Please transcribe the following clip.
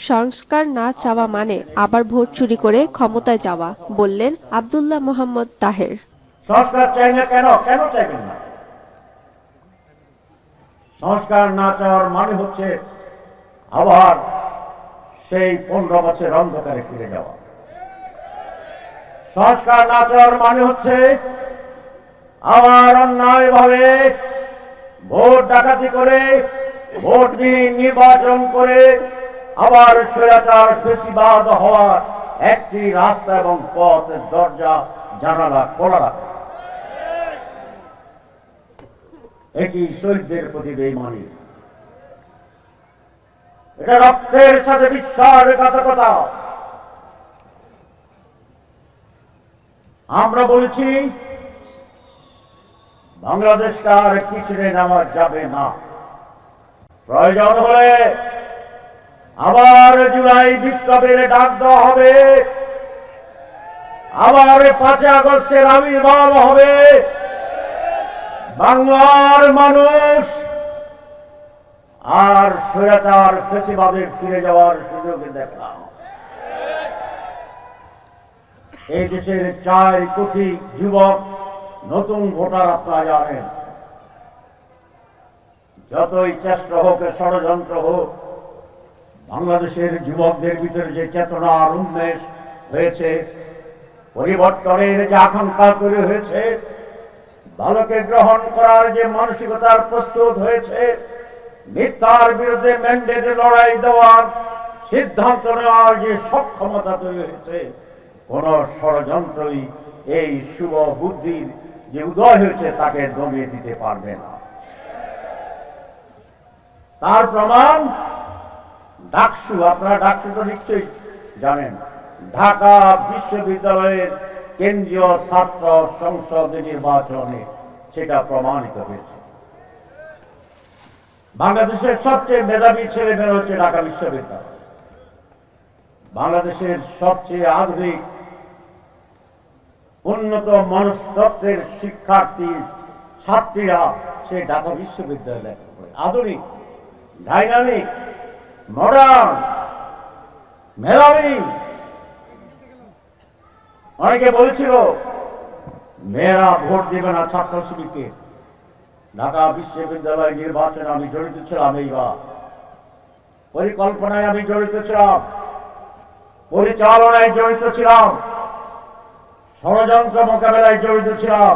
সংস্কার না চাওয়া মানে আবার ভোট চুরি করে ক্ষমতায় যাওয়া, বললেন আব্দুল্লাহ মোহাম্মদ তাহের। সংস্কার চাই না কেন? কেন চাইবেন না? সংস্কার না চাওয়ার মানে হচ্ছে আবার সেই 15 বছর অন্ধকারে ফিরে যাওয়া। সংস্কার না চাওয়ার মানে হচ্ছে আবার অন্যায়ভাবে ভোট ডাকাতি করে, ভোট নিয়ে নির্বাচন করে আবার স্বৈরাচার ফ্যাসিবাদ হওয়ার একটি রাস্তা এবং পথের দরজা জানালা খোলা রাখা। এটি শহীদদের প্রতি বেঈমানি, এটা রক্তের সাথে বিশ্বাসঘাতকতা। আমরা বলেছি বাংলাদেশকে আর পিছনে নেওয়া যাবে না। প্রয়োজন হলে আবার জুলাই বিপ্লবের ডাক দেওয়া হবে, আবার 5 আগস্টের আবির্ভাব হবে। বাংলার মানুষ আর স্বৈরাচার ফ্যাসিবাদের ফিরে যাওয়ার সুযোগ দেখে না। এই দেশের 4 কোটি যুবক নতুন ভোটার, আপনারা জানেন। যতই চেষ্টা হোক, ষড়যন্ত্র হোক, বাংলাদেশের যুবকদের ভিতরে যে চেতনা আর উন্মেষ হয়েছে, পরিবর্তনের যে আকাঙ্ক্ষা তৈরি হয়েছে, ভালোকে গ্রহণ করার যে মানসিকতার প্রস্তুত হয়েছে, মিথ্যার বিরুদ্ধে ম্যান্ডেটে লড়াই দেওয়ার সিদ্ধান্ত নেওয়ার যে সক্ষমতা তৈরি হয়েছে, কোন ষড়যন্ত্রই এই শুভ বুদ্ধির যে উদয় হয়েছে তাকে দমিয়ে দিতে পারবে না। তার প্রমাণ ডাকসু। আপনারা ডাকসু তো নিশ্চয়ই জানেন। ঢাকা বিশ্ববিদ্যালয়ের কেন্দ্রীয় ছাত্র সংসদ নির্বাচনে সেটা প্রমাণিত হয়েছে। বাংলাদেশের সবচেয়ে মেধাবী ছেলেমেয়েরা হচ্ছে ঢাকা বিশ্ববিদ্যালয়। বাংলাদেশের সবচেয়ে আধুনিক উন্নত মনস্তত্ত্বের শিক্ষার্থী ছাত্রীরা সে ঢাকা বিশ্ববিদ্যালয়ে লেখাপড়া করে। আধুনিক, ডাইনামিক, মডার্ন, মেধাবী। অনেকে বলেছিল মেয়েরা ভোট দিবে না ছাত্র শিবিরকে। ঢাকা বিশ্ববিদ্যালয় নির্বাচনে আমি জড়িত ছিলাম, এইবার পরিকল্পনায় আমি জড়িত ছিলাম, পরিচালনায় জড়িত ছিলাম, ষড়যন্ত্র মোকাবেলায় জড়িত ছিলাম।